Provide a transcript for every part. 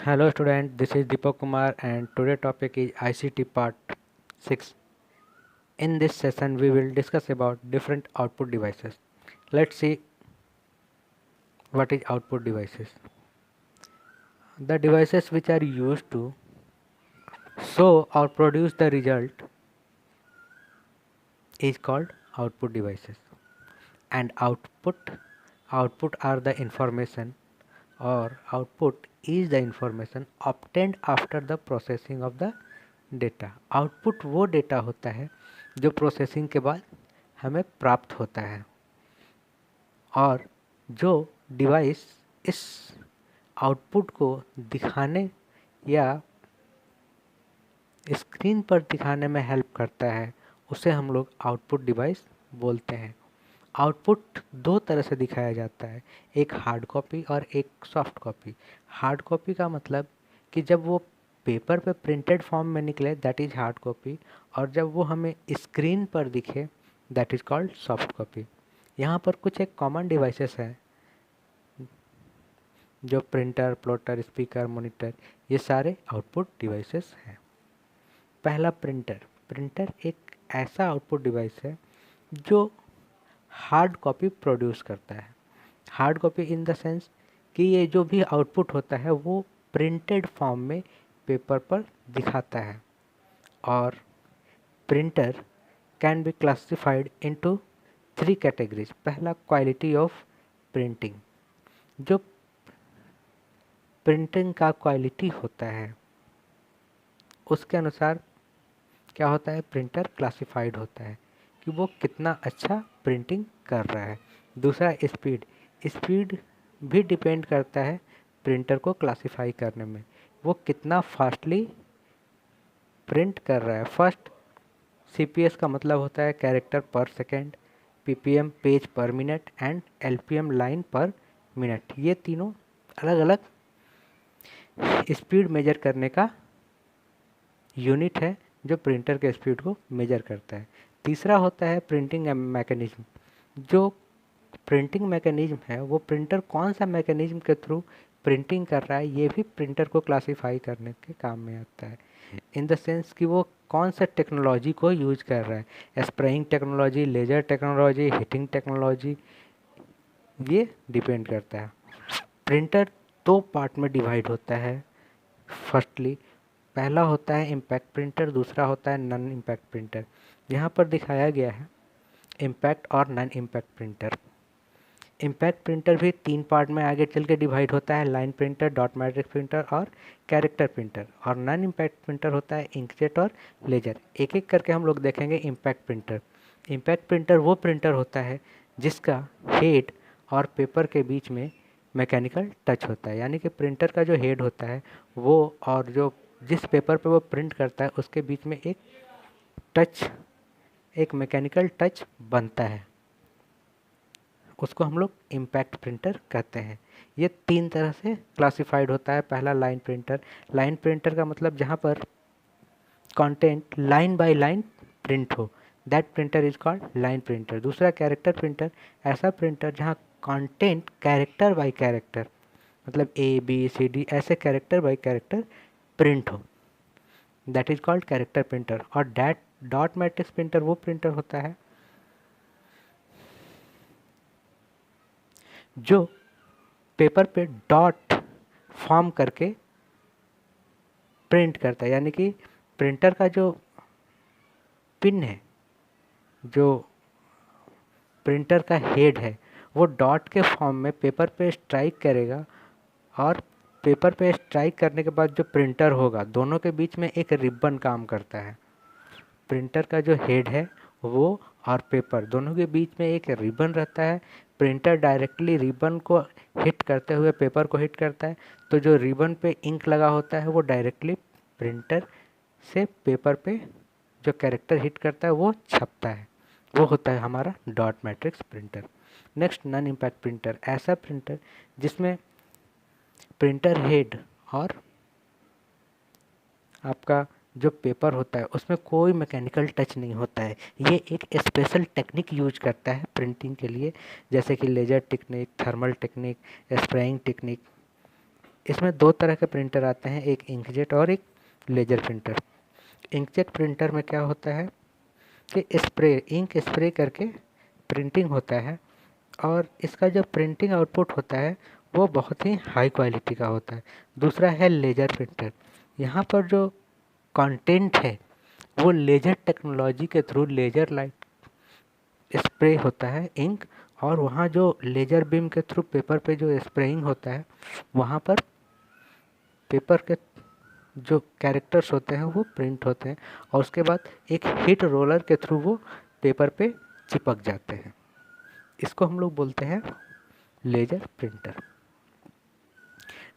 Hello student, this is Deepak Kumar and today topic is ICT part 6. In this session we will discuss about different output devices. Let's see what is output devices. The devices which are used to show or produce the result is called output devices. And output are the information or output is the information obtained after the processing of the data. Output वो data होता है जो processing के बाद हमें प्राप्त होता है और जो डिवाइस इस आउटपुट को दिखाने या स्क्रीन पर दिखाने में हेल्प करता है उसे हम लोग आउटपुट डिवाइस बोलते हैं। आउटपुट दो तरह से दिखाया जाता है, एक हार्ड कॉपी और एक सॉफ्ट कॉपी। हार्ड कॉपी का मतलब कि जब वो पेपर पे प्रिंटेड फॉर्म में निकले दैट इज़ हार्ड कॉपी, और जब वो हमें स्क्रीन पर दिखे that is called soft copy. यहाँ पर कुछ एक कॉमन डिवाइसेस हैं जो प्रिंटर, प्लॉटर, स्पीकर, मॉनिटर, ये सारे आउटपुट डिवाइसेस हैं। पहला प्रिंटर एक ऐसा आउटपुट डिवाइस है जो हार्ड कॉपी प्रोड्यूस करता है। Hard copy in the sense कि ये जो भी आउटपुट होता है वो प्रिंटेड फॉर्म में पेपर पर दिखाता है। और printer can be classified into 3 categories. पहला, क्वालिटी ऑफ प्रिंटिंग। जो प्रिंटिंग का क्वालिटी होता है उसके अनुसार क्या होता है, प्रिंटर क्लासिफाइड होता है कि वो कितना अच्छा प्रिंटिंग कर रहा है। दूसरा, स्पीड भी डिपेंड करता है प्रिंटर को क्लासिफाई करने में, वो कितना फास्टली प्रिंट कर रहा है। फर्स्ट, CPS का मतलब होता है कैरेक्टर पर सेकेंड, PPM पेज पर मिनट एंड LPM लाइन पर मिनट। ये तीनों अलग अलग स्पीड मेजर करने का यूनिट है जो प्रिंटर के स्पीड को मेजर करता है। तीसरा होता है प्रिंटिंग मैकेनिज्म। जो प्रिंटिंग मैकेनिज्म है वो प्रिंटर कौन सा मैकेनिज्म के थ्रू प्रिंटिंग कर रहा है ये भी प्रिंटर को क्लासिफाई करने के काम में आता है। इन द सेंस कि वो कौन सा टेक्नोलॉजी को यूज कर रहा है, spraying technology, laser technology, heating technology, ये डिपेंड करता है। प्रिंटर 2 पार्ट में डिवाइड होता है। फर्स्टली, पहला होता है इम्पैक्ट प्रिंटर, दूसरा होता है नॉन इम्पैक्ट प्रिंटर। यहाँ पर दिखाया गया है इम्पैक्ट और non impact printer. Impact printer भी 3 पार्ट में आगे चल के डिवाइड होता है, line printer, dot matrix printer और कैरेक्टर प्रिंटर। और नॉन इम्पैक्ट प्रिंटर होता है इंकजेट और लेजर। एक एक करके हम लोग देखेंगे। इम्पैक्ट प्रिंटर वो प्रिंटर होता है जिसका हेड और पेपर के बीच में मैकेनिकल टच होता है, यानी कि प्रिंटर का जो हेड होता है वो और जो जिस पेपर पे वो प्रिंट करता है उसके बीच में एक मैकेनिकल टच बनता है, उसको हम लोग इम्पैक्ट प्रिंटर कहते हैं। ये 3 तरह से क्लासिफाइड होता है। पहला, लाइन प्रिंटर का मतलब जहाँ पर content line by line print हो, that printer is called line printer. दूसरा, कैरेक्टर प्रिंटर, ऐसा प्रिंटर जहाँ कंटेंट कैरेक्टर बाय कैरेक्टर, मतलब ABCD ऐसे कैरेक्टर बाय कैरेक्टर प्रिंट हो, that is called character printer. और डॉट मैट्रिक्स प्रिंटर वो printer होता है जो पेपर पे डॉट फॉर्म करके प्रिंट करता है, यानी कि प्रिंटर का जो पिन है, जो प्रिंटर का हेड है, वो डॉट के फॉर्म में पेपर पे स्ट्राइक करेगा और पेपर पे स्ट्राइक करने के बाद जो प्रिंटर होगा दोनों के बीच में एक रिबन काम करता है। प्रिंटर का जो हेड है वो और पेपर दोनों के बीच में एक रिबन रहता है। प्रिंटर डायरेक्टली रिबन को हिट करते हुए पेपर को हिट करता है, तो जो रिबन पे इंक लगा होता है वो डायरेक्टली प्रिंटर से पेपर पे जो कैरेक्टर हिट करता है वो छपता है, वो होता है हमारा dot matrix printer. Next, non impact printer, ऐसा प्रिंटर जिसमें प्रिंटर हेड और आपका जो पेपर होता है उसमें कोई मैकेनिकल टच नहीं होता है। ये एक स्पेशल टेक्निक यूज करता है प्रिंटिंग के लिए, जैसे कि laser technique, thermal technique, spraying technique. इसमें दो तरह के प्रिंटर आते हैं, एक इंकजेट और एक लेजर प्रिंटर। इंकजेट प्रिंटर में क्या होता है कि इंक स्प्रे करके प्रिंटिंग होता है, और इसका जो प्रिंटिंग आउटपुट होता है वो बहुत ही हाई क्वालिटी का होता है। दूसरा है लेजर प्रिंटर। यहाँ पर जो कंटेंट है वो लेजर टेक्नोलॉजी के थ्रू लेजर लाइट स्प्रे होता है इंक, और वहाँ जो लेजर बीम के थ्रू पेपर पे जो स्प्रेइंग होता है वहाँ पर पेपर के जो कैरेक्टर्स होते हैं वो प्रिंट होते हैं, और उसके बाद एक हीट रोलर के थ्रू वो पेपर पे चिपक जाते हैं। इसको हम लोग बोलते हैं laser printer.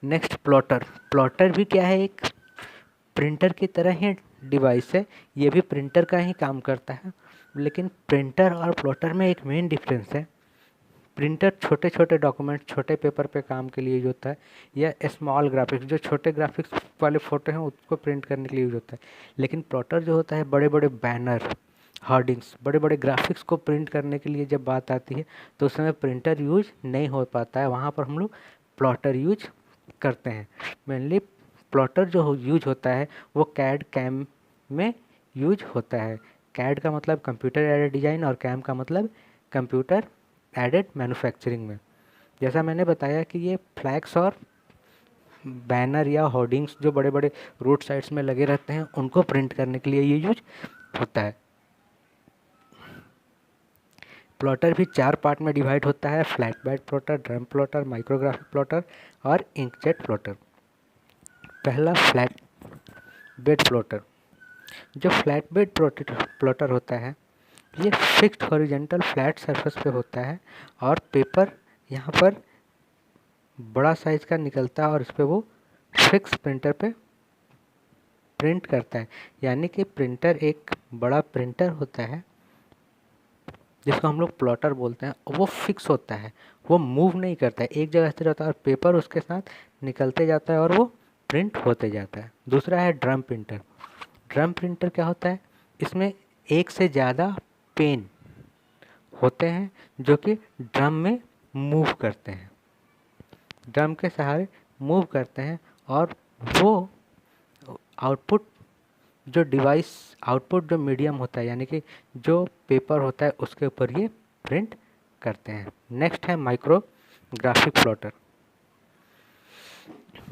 Next plotter. Plotter भी क्या है, एक प्रिंटर की तरह ही डिवाइस है, ये भी प्रिंटर का ही काम करता है, लेकिन प्रिंटर और प्लॉटर में एक मेन डिफरेंस है। प्रिंटर छोटे छोटे डॉक्यूमेंट छोटे पेपर पे काम के लिए यूज होता है, या स्मॉल ग्राफिक्स जो छोटे ग्राफिक्स वाले फ़ोटो हैं उसको प्रिंट करने के लिए यूज होता है। लेकिन प्लॉटर जो होता है बड़े बड़े बैनर, होर्डिंग्स, बड़े बड़े ग्राफिक्स को प्रिंट करने के लिए जब बात आती है तो उस समय प्रिंटर यूज नहीं हो पाता है, वहाँ पर हम लोग प्लॉटर यूज करते हैं। मेनली प्लॉटर जो यूज होता है वो कैड कैम में यूज होता है। कैड का मतलब कंप्यूटर एडेड डिज़ाइन और कैम का मतलब कंप्यूटर एडेड मैन्युफैक्चरिंग में। जैसा मैंने बताया कि ये फ्लैक्स और बैनर या होर्डिंग्स जो बड़े बड़े रोड साइड्स में लगे रहते हैं उनको प्रिंट करने के लिए ये यूज होता है। प्लॉटर भी 4 पार्ट में डिवाइड होता है, flat bed plotter, drum plotter, micrographic plotter और इंकजेट प्लॉटर। पहला फ्लैट बेड प्लॉटर। जो फ्लैट बेड प्लॉटर होता है ये फिक्स्ड हॉरिजेंटल फ्लैट सरफेस पे होता है, और पेपर यहाँ पर बड़ा साइज का निकलता है और इस पर वो फिक्स प्रिंटर पे प्रिंट करता है। यानी कि प्रिंटर एक बड़ा प्रिंटर होता है जिसको हम लोग प्लॉटर बोलते हैं, वो फिक्स होता है, वो मूव नहीं करता है, एक जगह स्थिर रहता है और पेपर उसके साथ निकलते जाता है और वो प्रिंट होते जाता है। दूसरा है ड्रम प्रिंटर। ड्रम प्रिंटर क्या होता है, इसमें एक से ज़्यादा पेन होते हैं जो कि ड्रम में मूव करते हैं, ड्रम के सहारे मूव करते हैं, और वो आउटपुट जो डिवाइस आउटपुट जो मीडियम होता है यानी कि जो पेपर होता है उसके ऊपर ये प्रिंट करते हैं। नेक्स्ट है माइक्रोग्राफिक प्लॉटर।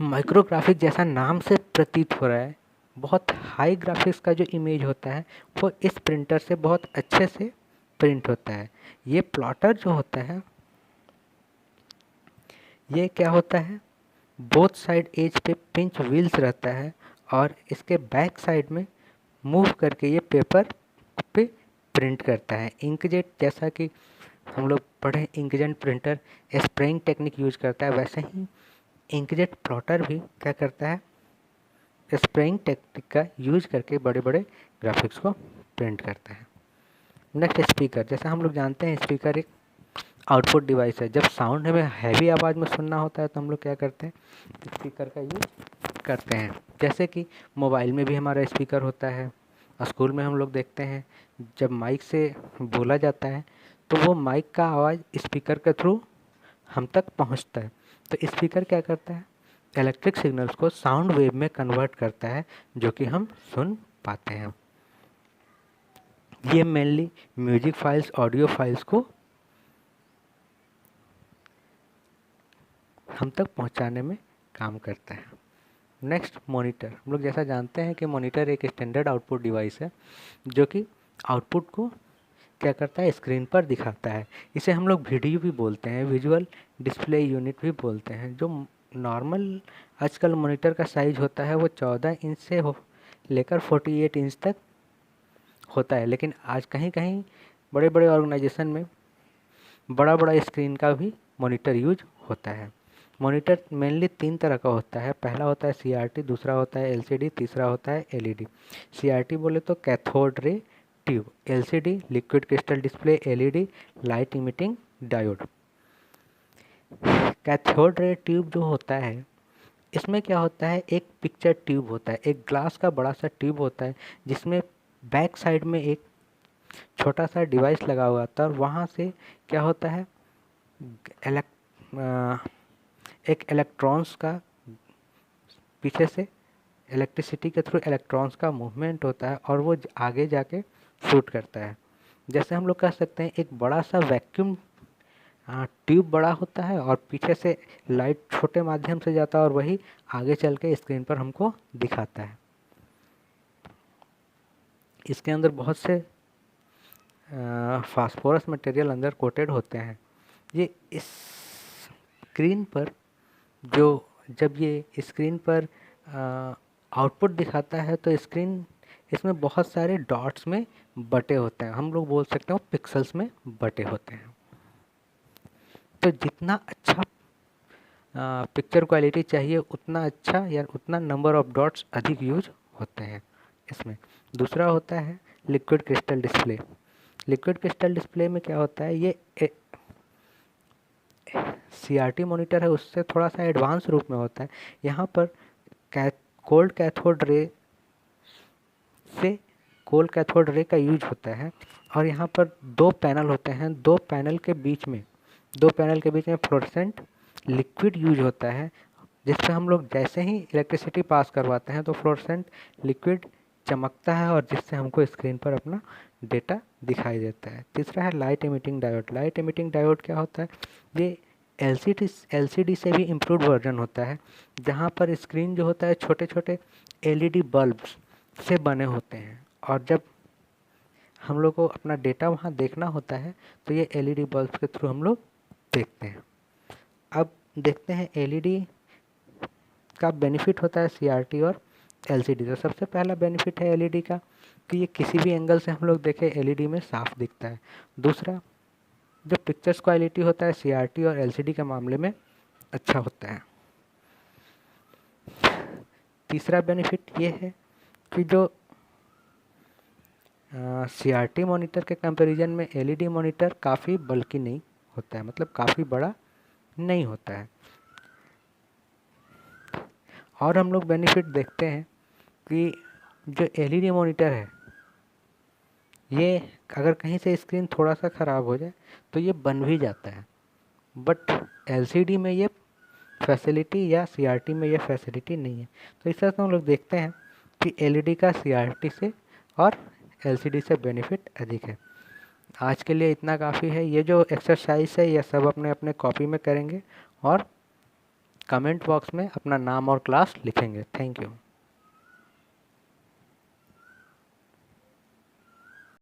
माइक्रोग्राफिक जैसा नाम से प्रतीत हो रहा है, बहुत हाई ग्राफिक्स का जो इमेज होता है वो इस प्रिंटर से बहुत अच्छे से प्रिंट होता है। ये प्लॉटर जो होता है ये क्या होता है, बोथ साइड एज पे पिंच व्हील्स रहता है, और इसके बैक साइड में मूव करके ये पेपर पे प्रिंट करता है। इंकजेट जैसा कि हम लोग पढ़े, inkjet printer spraying technique use करता है, वैसे ही इंकजेट प्लॉटर भी क्या करता है, स्प्रेइंग टेक्निक का यूज करके बड़े बड़े ग्राफिक्स को प्रिंट करता है। Next speaker. जैसा हम लोग जानते हैं स्पीकर एक आउटपुट डिवाइस है। जब साउंड हमें हैवी आवाज़ में सुनना होता है तो हम लोग क्या करते हैं, स्पीकर का यूज करते हैं। जैसे कि मोबाइल में भी हमारा स्पीकर होता है, स्कूल में हम लोग देखते हैं जब माइक से बोला जाता है तो वो माइक का आवाज़ स्पीकर के थ्रू हम तक पहुंचता है। तो स्पीकर क्या करता है, इलेक्ट्रिक सिग्नल्स को साउंड वेव में कन्वर्ट करता है जो कि हम सुन पाते हैं। ये mainly music files, audio files को हम तक पहुंचाने में काम करता है। Next monitor. हम लोग जैसा जानते हैं कि मॉनिटर एक स्टैंडर्ड आउटपुट डिवाइस है जो कि आउटपुट को क्या करता है, स्क्रीन पर दिखाता है। इसे हम लोग वीडियो भी बोलते हैं, विजुअल डिस्प्ले यूनिट भी बोलते हैं। जो नॉर्मल आजकल मॉनिटर का साइज़ होता है वो 14 इंच से लेकर 48 इंच तक होता है, लेकिन आज कहीं कहीं बड़े बड़े ऑर्गेनाइजेशन में बड़ा बड़ा स्क्रीन का भी मॉनिटर यूज होता है। मॉनिटर मेनली 3 तरह का होता है। पहला होता है CRT, दूसरा होता है LCD, तीसरा होता है LED। CRT बोले तो cathode ray tube, LCD liquid crystal display, LED light emitting diode. Cathode ray tube जो होता है इसमें क्या होता है, एक पिक्चर ट्यूब होता है, एक ग्लास का बड़ा सा ट्यूब होता है जिसमें बैक साइड में एक छोटा सा डिवाइस लगा हुआ था, और वहाँ से क्या होता है, एक इलेक्ट्रॉन्स का पीछे से इलेक्ट्रिसिटी के थ्रू इलेक्ट्रॉन्स का मूवमेंट होता है और वो आगे जाके शूट करता है। जैसे हम लोग कह सकते हैं एक बड़ा सा वैक्यूम ट्यूब बड़ा होता है और पीछे से लाइट छोटे माध्यम से जाता है और वही आगे चल के स्क्रीन पर हमको दिखाता है। इसके अंदर बहुत से फास्फोरस मटेरियल अंदर कोटेड होते हैं। ये इस स्क्रीन पर जब ये स्क्रीन पर आउटपुट दिखाता है तो स्क्रीन इसमें बहुत सारे डॉट्स में बटे होते हैं, हम लोग बोल सकते हैं वो पिक्सल्स में बटे होते हैं। तो जितना अच्छा पिक्चर क्वालिटी चाहिए उतना अच्छा या उतना नंबर ऑफ डॉट्स अधिक यूज होते हैं इसमें। दूसरा होता है liquid crystal display. Liquid crystal display में क्या होता है, ये CRT मॉनिटर है उससे थोड़ा सा एडवांस रूप में होता है। यहाँ पर कोल्ड कैथोड रे का यूज होता है और यहाँ पर दो पैनल होते हैं। दो पैनल के बीच में फ्लोरेसेंट लिक्विड यूज होता है, जिससे हम लोग जैसे ही इलेक्ट्रिसिटी पास करवाते हैं तो फ्लोरेसेंट लिक्विड चमकता है और जिससे हमको स्क्रीन पर अपना डेटा दिखाई देता है। तीसरा है light emitting diode. Light emitting diode क्या होता है, ये LCD से भी इम्प्रूव्ड वर्जन होता है, जहाँ पर स्क्रीन जो होता है छोटे छोटे LED बल्ब्स से बने होते हैं और जब हम लोग को अपना डेटा वहाँ देखना होता है तो ये LED बल्ब्स के थ्रू हम लोग देखते हैं। अब देखते हैं LED का बेनिफिट होता है CRT और LCD। तो सबसे पहला बेनिफिट है LED का कि ये किसी भी एंगल से हम लोग देखें LED में साफ दिखता है। दूसरा, जो पिक्चर्स क्वालिटी होता है CRT और LCD के मामले में अच्छा होता है। तीसरा बेनिफिट ये है कि जो CRT मॉनिटर के कंपैरिजन में LED मॉनिटर काफ़ी बल्कि नहीं होता है, मतलब काफ़ी बड़ा नहीं होता है। और हम लोग बेनिफिट देखते हैं कि जो LED मॉनिटर है ये अगर कहीं से स्क्रीन थोड़ा सा ख़राब हो जाए तो ये बन भी जाता है, बट LCD में ये फैसिलिटी या CRT में ये फैसिलिटी नहीं है। तो इस तरह से हम लोग देखते हैं कि LED का CRT से और LCD से बेनिफिट अधिक है। आज के लिए इतना काफ़ी है। ये जो एक्सरसाइज है ये सब अपने अपने कॉपी में करेंगे और कमेंट बॉक्स में अपना नाम और क्लास लिखेंगे। Thank you.